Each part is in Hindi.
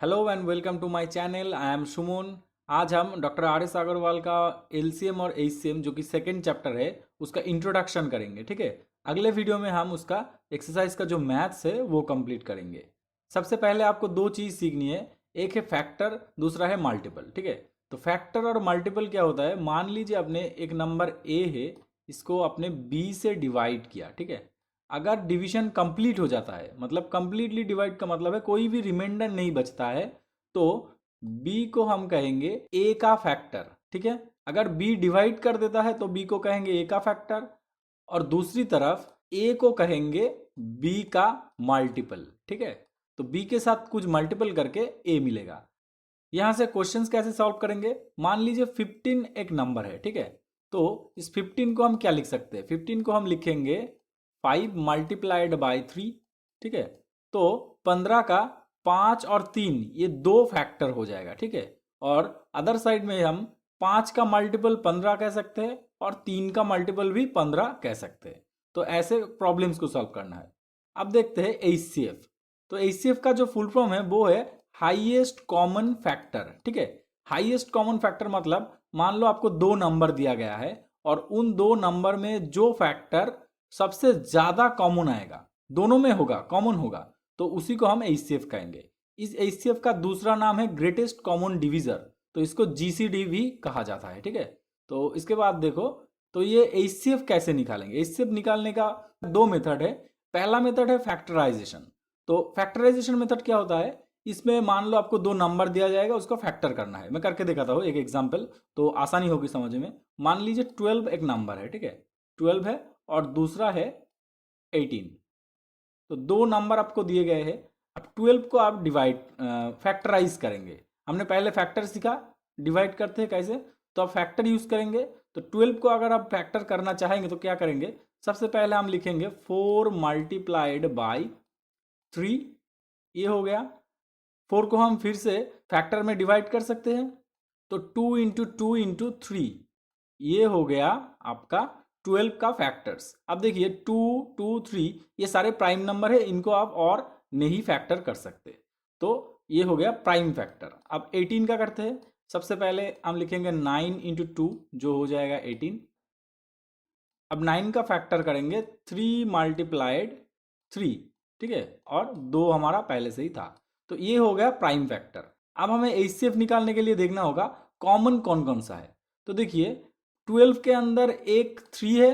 Hello and welcome to my channel. I am Suman. आज हम डॉक्टर आर एस अग्रवाल का एलसीएम और एचसीएम जो कि सेकंड चैप्टर है उसका इंट्रोडक्शन करेंगे। ठीक है, अगले वीडियो में हम उसका एक्सरसाइज का जो मैथ्स है वो कंप्लीट करेंगे। सबसे पहले आपको दो चीज़ सीखनी है, एक है फैक्टर, दूसरा है मल्टीपल। ठीक है, तो फैक्टर और मल्टीपल क्या होता है, मान लीजिए आपने एक नंबर ए है, इसको आपने बी से डिवाइड किया। ठीक है, अगर डिवीजन कंप्लीट हो जाता है, मतलब कंप्लीटली डिवाइड का मतलब है कोई भी रिमाइंडर नहीं बचता है, तो बी को हम कहेंगे ए का फैक्टर। ठीक है, अगर बी डिवाइड कर देता है तो बी को कहेंगे ए का फैक्टर, और दूसरी तरफ ए को कहेंगे बी का मल्टीपल। ठीक है, तो बी के साथ कुछ मल्टीपल करके ए मिलेगा। यहां से क्वेश्चंस कैसे सॉल्व करेंगे, मान लीजिए 15 एक नंबर है। ठीक है, तो इस 15 को हम क्या लिख सकते हैं, 15 को हम लिखेंगे 5 मल्टीप्लाइड बाई 3। ठीक है, तो 15 का 5 और 3 ये दो फैक्टर हो जाएगा। ठीक है, और अदर साइड में हम 5 का मल्टीपल 15 कह सकते हैं और 3 का मल्टीपल भी 15 कह सकते हैं। तो ऐसे प्रॉब्लम्स को सॉल्व करना है। अब देखते हैं एचसीएफ। तो एचसीएफ का जो फुल फॉर्म है वो है हाईएस्ट कॉमन फैक्टर। ठीक है, हाईएस्ट कॉमन फैक्टर मतलब मान लो आपको दो नंबर दिया गया है और उन दो नंबर में जो फैक्टर सबसे ज्यादा कॉमन आएगा, दोनों में होगा, कॉमन होगा, तो उसी को हम एचसीएफ कहेंगे। इस एचसीएफ का दूसरा नाम है ग्रेटेस्ट कॉमन डिविजर, तो इसको जीसीडी भी कहा जाता है। ठीक है, तो इसके बाद देखो, तो ये एचसीएफ कैसे निकालेंगे, एचसीएफ निकालने का दो मेथड है। पहला मेथड है फैक्टराइजेशन। तो फैक्टराइजेशन मेथड क्या होता है, इसमें मान लो आपको दो नंबर दिया जाएगा, उसको फैक्टर करना है। मैं करके दिखाता हूँ एक एग्जांपल, तो आसानी होगी समझ में। मान लीजिए 12 एक नंबर है। ठीक है, 12 है और दूसरा है 18। तो दो नंबर आपको दिए गए हैं। अब 12 को आप डिवाइड फैक्टराइज करेंगे। हमने पहले फैक्टर सीखा, डिवाइड करते हैं कैसे, तो आप फैक्टर यूज करेंगे। तो 12 को अगर आप फैक्टर करना चाहेंगे तो क्या करेंगे, सबसे पहले हम लिखेंगे 4 मल्टीप्लाइड बाई 3। ये हो गया। 4 को हम फिर से फैक्टर में डिवाइड कर सकते हैं, तो 2 इंटू 2 इंटू 3, ये हो गया आपका 12 का फैक्टर्स। अब देखिए 2 2 3 ये सारे प्राइम नंबर है, इनको आप और नहीं फैक्टर कर सकते, तो ये हो गया प्राइम फैक्टर। अब 18 का करते हैं। सबसे पहले हम लिखेंगे 9 इंटू 2, जो हो जाएगा 18। अब 9 का फैक्टर करेंगे 3 मल्टीप्लाइड 3। ठीक है, और दो हमारा पहले से ही था, तो ये हो गया प्राइम फैक्टर। अब हमें एचसीएफ निकालने के लिए देखना होगा कॉमन कौन कौन सा है। तो देखिए 12 के अंदर एक 3 है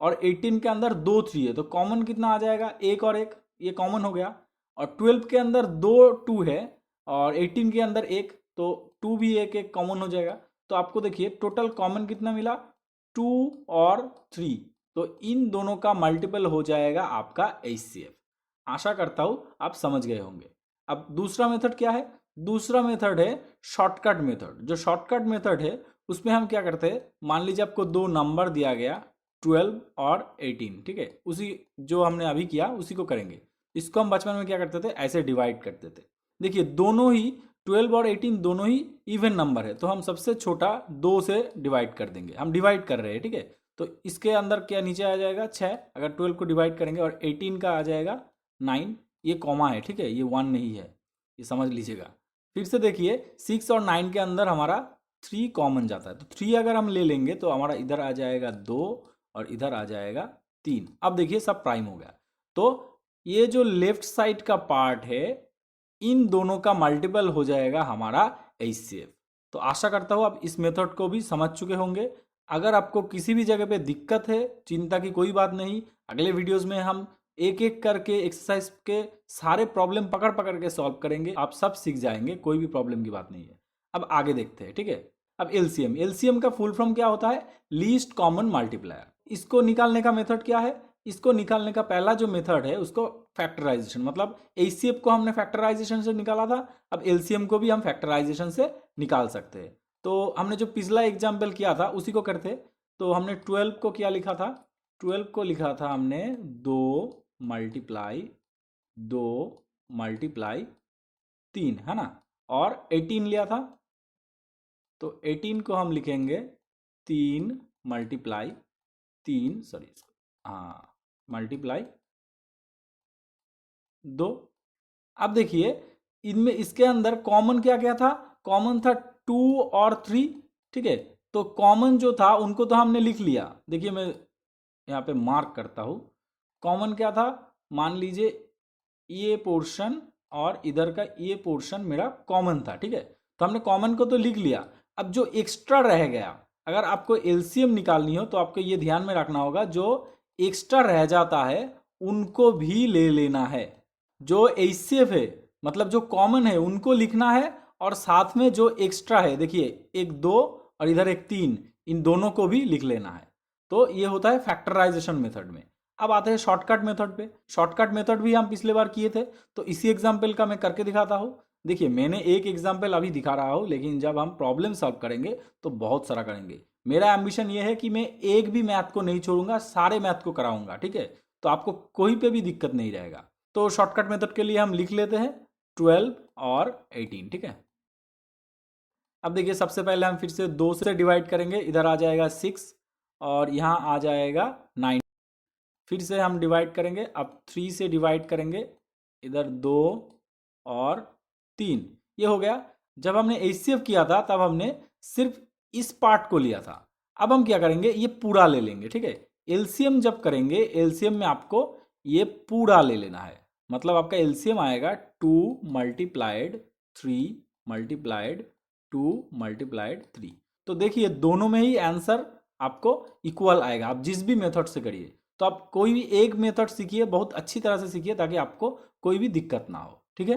और 18 के अंदर दो 3 है, तो कॉमन कितना आ जाएगा, एक और एक, ये कॉमन हो गया। और 12 के अंदर दो 2 है और 18 के अंदर एक, तो 2 भी एक एक कॉमन हो जाएगा। तो आपको देखिए टोटल कॉमन कितना मिला, 2 और 3, तो इन दोनों का मल्टीपल हो जाएगा आपका एचसीएफ। आशा करता हूं आप समझ गए होंगे। अब दूसरा मेथड क्या है, दूसरा मेथड है शॉर्टकट मेथड। जो शॉर्टकट मेथड है उसमें हम क्या करते हैं, मान लीजिए आपको दो नंबर दिया गया 12 और 18। ठीक है, उसी जो हमने अभी किया उसी को करेंगे। इसको हम बचपन में क्या करते थे, ऐसे डिवाइड करते थे। देखिए दोनों ही 12 और 18 दोनों ही इवन नंबर है, तो हम सबसे छोटा 2 से डिवाइड कर देंगे। हम डिवाइड कर रहे हैं। ठीक है, तो इसके अंदर क्या नीचे आ जाएगा 6, अगर 12 को डिवाइड करेंगे, और 18 का आ जाएगा 9। ये कॉमा है, ठीक है, ये 1 नहीं है, ये समझ लीजिएगा। फिर से देखिए 6 और 9 के अंदर हमारा 3 कॉमन जाता है, तो 3 अगर हम ले लेंगे तो हमारा इधर आ जाएगा 2 और इधर आ जाएगा 3। अब देखिए सब प्राइम हो गया। तो ये जो लेफ्ट साइड का पार्ट है, इन दोनों का मल्टीपल हो जाएगा हमारा एचसीएफ। तो आशा करता हूँ आप इस मेथड को भी समझ चुके होंगे। अगर आपको किसी भी जगह पे दिक्कत है, चिंता की कोई बात नहीं, अगले वीडियोस में हम एक एक करके एक्सरसाइज के सारे प्रॉब्लम पकड़ पकड़ के सॉल्व करेंगे, आप सब सीख जाएंगे, कोई भी प्रॉब्लम की बात नहीं है। अब आगे देखते हैं। ठीक है, अब एलसीएम, एलसीएम का फुल फॉर्म क्या होता है, लीस्ट कॉमन मल्टीप्लायर। इसको निकालने का मेथड क्या है, इसको निकालने का पहला जो मेथड है उसको फैक्टराइजेशन, मतलब एचसीएफ को हमने फैक्टराइजेशन से निकाला था, अब एलसीएम को भी हम फैक्टराइजेशन से निकाल सकते हैं। तो हमने जो पिछला एग्जाम्पल किया था उसी को करते। तो हमने 12 को क्या लिखा था, 12 को लिखा था हमने 2 मल्टीप्लाई 3, है ना, और 18 लिया था, तो 18 को हम लिखेंगे 3 मल्टीप्लाई 3, सॉरी, हाँ, मल्टीप्लाई 2। अब देखिए इनमें इसके अंदर कॉमन क्या क्या था, कॉमन था 2 और 3, ठीक है। तो कॉमन जो था उनको तो हमने लिख लिया, देखिए मैं यहाँ पे मार्क करता हूँ। कॉमन क्या था, मान लीजिए ये पोर्शन और इधर का ये पोर्शन मेरा कॉमन था, ठीक है। तो हमने कॉमन को तो लिख लिया। अब जो एक्स्ट्रा रह गया, अगर आपको एलसीएम निकालनी हो तो आपको ये ध्यान में रखना होगा, जो एक्स्ट्रा रह जाता है उनको भी ले लेना है। जो एचसीएफ है मतलब जो कॉमन है उनको लिखना है, और साथ में जो एक्स्ट्रा है, देखिए एक 2 और इधर एक 3, इन दोनों को भी लिख लेना है। तो ये होता है फैक्टराइजेशन मेथड में। अब आते हैं शॉर्टकट मेथड पे। शॉर्टकट मेथड भी हम पिछले बार किए थे, तो इसी एग्जाम्पल का मैं करके दिखाता हूँ। देखिए मैंने एक एग्जाम्पल अभी दिखा रहा हूँ, लेकिन जब हम प्रॉब्लम सॉल्व करेंगे तो बहुत सारा करेंगे। मेरा एम्बिशन ये है कि मैं एक भी मैथ को नहीं छोड़ूंगा, सारे मैथ को कराऊंगा, ठीक है। तो आपको कोई पे भी दिक्कत नहीं रहेगा। तो शॉर्टकट मेथड के लिए हम लिख लेते हैं 12 और 18, ठीक है। अब देखिए सबसे पहले हम फिर से 2 से डिवाइड करेंगे, इधर आ जाएगा 6 और यहाँ आ जाएगा 9। फिर से हम डिवाइड करेंगे, अब 3 से डिवाइड करेंगे, इधर 2 और 3, ये हो गया। जब हमने एचसीएफ किया था तब हमने सिर्फ इस पार्ट को लिया था। अब हम क्या करेंगे, ये पूरा ले लेंगे, ठीक है। एलसीएम जब करेंगे, एलसीएम में आपको ये पूरा ले लेना है। मतलब आपका एलसीएम आएगा 2 मल्टीप्लाइड 3 मल्टीप्लाइड 2 मल्टीप्लाइड 3। तो देखिए दोनों में ही आंसर आपको इक्वल आएगा, आप जिस भी मेथड से करिए। तो आप कोई भी एक मेथड सीखिए, बहुत अच्छी तरह से सीखिए, ताकि आपको कोई भी दिक्कत ना हो, ठीक है।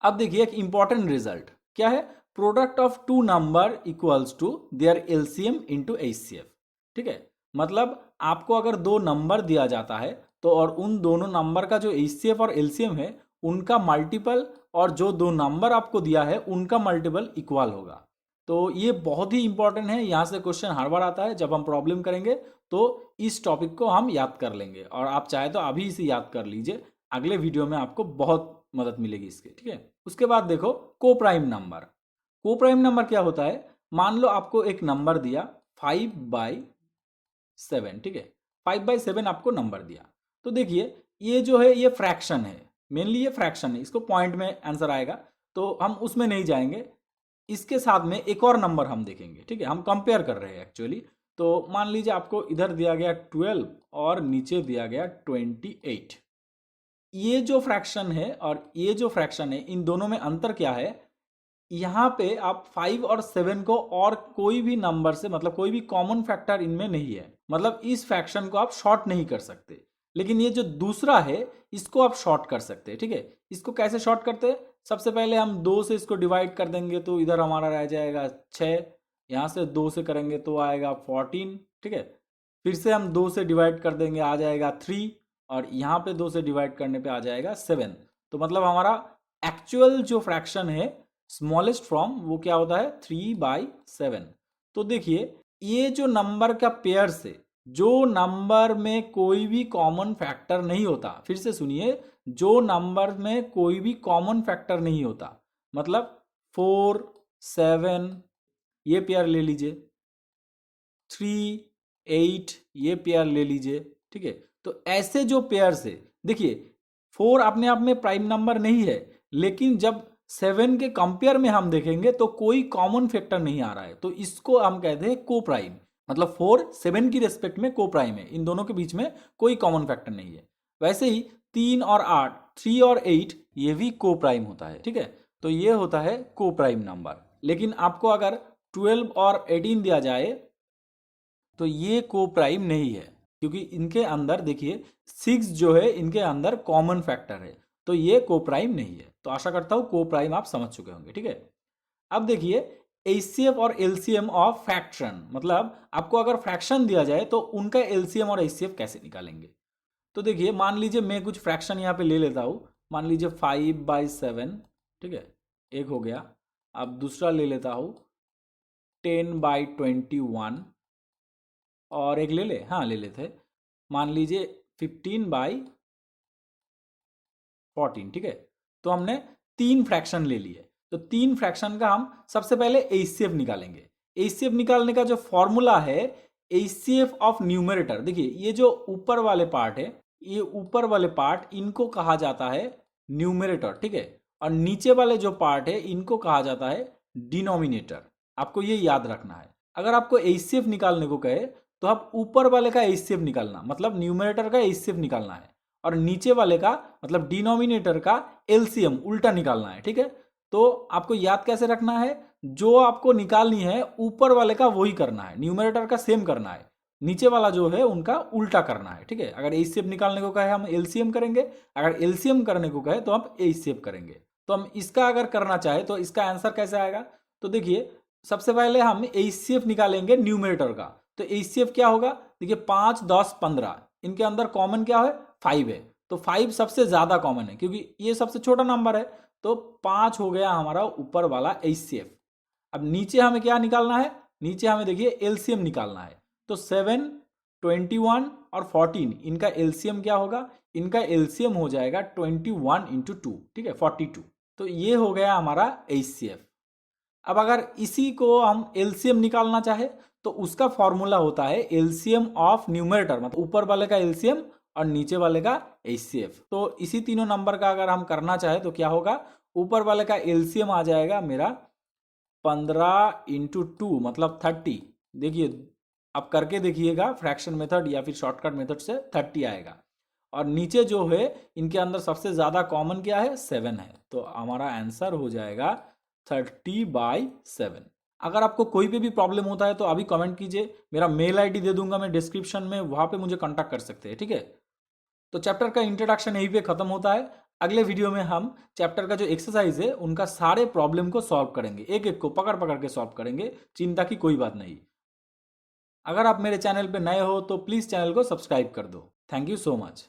अब देखिए एक इंपॉर्टेंट रिजल्ट क्या है, product of two number equals to their LCM into HCF, ठीक है। मतलब आपको अगर दो नंबर दिया जाता है तो और उन दोनों नंबर का जो एचसीएफ और एलसीएम है उनका मल्टीपल, और जो दो नंबर आपको दिया है उनका मल्टीपल इक्वल होगा। तो ये बहुत ही इंपॉर्टेंट है, यहाँ से क्वेश्चन हर बार आता है। जब हम प्रॉब्लम करेंगे तो इस टॉपिक को हम याद कर लेंगे, और आप चाहे तो अभी इसे याद कर लीजिए, अगले वीडियो में आपको बहुत मदद मिलेगी इसके, ठीक है। उसके बाद देखो को प्राइम नंबर। को प्राइम नंबर क्या होता है, मान लो आपको एक नंबर दिया 5/7, ठीक है। 5/7 आपको नंबर दिया, तो देखिए ये जो है ये फ्रैक्शन है, मेनली ये फ्रैक्शन है, इसको पॉइंट में आंसर आएगा, तो हम उसमें नहीं जाएंगे। इसके साथ में एक और नंबर हम देखेंगे, ठीक है, हम कंपेयर कर रहे हैं एक्चुअली। तो मान लीजिए आपको इधर दिया गया 12 और नीचे दिया गया 28। ये जो फ्रैक्शन है और ये जो फ्रैक्शन है, इन दोनों में अंतर क्या है, यहाँ पे आप 5 और 7 को और कोई भी नंबर से, मतलब कोई भी कॉमन फैक्टर इनमें नहीं है, मतलब इस फ्रैक्शन को आप शॉर्ट नहीं कर सकते। लेकिन ये जो दूसरा है इसको आप शॉर्ट कर सकते हैं, ठीक है। इसको कैसे शॉर्ट करते हैं, सबसे पहले हम 2 से इसको डिवाइड कर देंगे, तो इधर हमारा रह जाएगा 6, यहाँ से 2 से करेंगे तो आएगा 14, ठीक है। फिर से हम 2 से डिवाइड कर देंगे, आ जाएगा 3, और यहाँ पे 2 से डिवाइड करने पे आ जाएगा 7। तो मतलब हमारा एक्चुअल जो फ्रैक्शन है स्मॉलेस्ट फॉर्म वो क्या होता है 3/7। तो देखिए ये जो नंबर का पेयर से, जो नंबर में कोई भी कॉमन फैक्टर नहीं होता, फिर से सुनिए, जो नंबर में कोई भी कॉमन फैक्टर नहीं होता, मतलब 4 7 ये पेयर ले लीजिए, 3 8 ये पेयर ले लीजिए, ठीक है। तो ऐसे जो पेयर से, देखिए 4 अपने आप में प्राइम नंबर नहीं है, लेकिन जब 7 के कंपेयर में हम देखेंगे तो कोई कॉमन फैक्टर नहीं आ रहा है, तो इसको हम कहते हैं को प्राइम। मतलब 4 7 की रेस्पेक्ट में को प्राइम है, इन दोनों के बीच में कोई कॉमन फैक्टर नहीं है। वैसे ही 3 और 8, 3 और 8 ये भी को प्राइम होता है, ठीक है। तो ये होता है को प्राइम नंबर। लेकिन आपको अगर 12 और 18 दिया जाए तो ये को प्राइम नहीं है, क्योंकि इनके अंदर देखिए 6 जो है इनके अंदर कॉमन फैक्टर है, तो ये को प्राइम नहीं है। तो आशा करता हूँ को प्राइम आप समझ चुके होंगे, ठीक है। अब देखिए एचसीएफ और एलसीएम ऑफ फ्रैक्शन, मतलब आपको अगर फ्रैक्शन दिया जाए तो उनका एलसीएम और एचसीएफ कैसे निकालेंगे। तो देखिए मान लीजिए मैं कुछ फ्रैक्शन यहाँ पे ले लेता हूँ, मान लीजिए 5/7, ठीक है, एक हो गया। अब दूसरा ले लेता हूँ 10/21, और एक ले ले, हाँ ले लेते, मान लीजिए 15/14, ठीक है। तो हमने 3 फ्रैक्शन ले लिए, तो 3 फ्रैक्शन का हम सबसे पहले एचसीएफ निकालेंगे। एचसीएफ निकालने का जो फॉर्मूला है एचसीएफ ऑफ न्यूमरेटर, देखिए ये जो ऊपर वाले पार्ट है, ये ऊपर वाले पार्ट इनको कहा जाता है न्यूमरेटर, ठीक है। और नीचे वाले जो पार्ट है इनको कहा जाता है डिनोमिनेटर। आपको ये याद रखना है। अगर आपको एचसीएफ निकालने को कहे तो आप ऊपर वाले का एचसीएफ निकालना, मतलब न्यूमरेटर का एचसीएफ निकालना है, और नीचे वाले का मतलब डिनोमिनेटर का एलसीएम उल्टा निकालना है। ठीक है, तो आपको याद कैसे रखना है, जो आपको निकालनी है ऊपर वाले का वही करना है, न्यूमरेटर का सेम करना है, नीचे वाला जो है उनका उल्टा करना है। ठीक है, अगर एचसीएफ निकालने को कहे हम एलसीएम करेंगे, अगर एलसीएम करने को कहे तो हम एचसीएफ करेंगे। तो हम इसका अगर करना चाहे तो इसका आंसर कैसे आएगा, तो देखिए सबसे पहले हम एचसीएफ निकालेंगे न्यूमरेटर का। तो एचसीएफ क्या होगा, देखिए 5, 10, 15, इनके अंदर कॉमन क्या है, 5 है। तो 5 सबसे ज्यादा कॉमन है क्योंकि ये सबसे छोटा नंबर है। तो 5 हो गया हमारा ऊपर वाला एचसीएफ। अब नीचे हमें क्या निकालना है, नीचे हमें देखिए एलसीएम निकालना है। तो 7, 21 और 14 इनका एलसीएम क्या होगा, इनका एलसीएम हो जाएगा 21 इंटू 2, ठीक है 42। तो ये हो गया हमारा एचसीएफ। अब अगर इसी को हम एलसीएम निकालना चाहे तो उसका फॉर्मूला होता है एलसीएम ऑफ न्यूमरेटर, मतलब ऊपर वाले का एलसीएम और नीचे वाले का एचसीएफ। तो इसी तीनों नंबर का अगर हम करना चाहे तो क्या होगा, ऊपर वाले का एलसीएम आ जाएगा मेरा 15 इंटू 2 मतलब 30। देखिए आप करके देखिएगा फ्रैक्शन मेथड या फिर शॉर्टकट मेथड से 30 आएगा। और नीचे जो है इनके अंदर सबसे ज़्यादा कॉमन क्या है, 7 है। तो हमारा आंसर हो जाएगा 30/7। अगर आपको कोई भी प्रॉब्लम होता है तो अभी कमेंट कीजिए, मेरा मेल आईडी दे दूंगा मैं डिस्क्रिप्शन में, वहाँ पे मुझे कांटेक्ट कर सकते हैं। ठीक है, तो चैप्टर का इंट्रोडक्शन यहीं पे खत्म होता है। अगले वीडियो में हम चैप्टर का जो एक्सरसाइज है उनका सारे प्रॉब्लम को सॉल्व करेंगे, एक एक को पकड़ पकड़ के सॉल्व करेंगे, चिंता की कोई बात नहीं। अगर आप मेरे चैनल पे नए हो तो प्लीज़ चैनल को सब्सक्राइब कर दो। Thank you so much.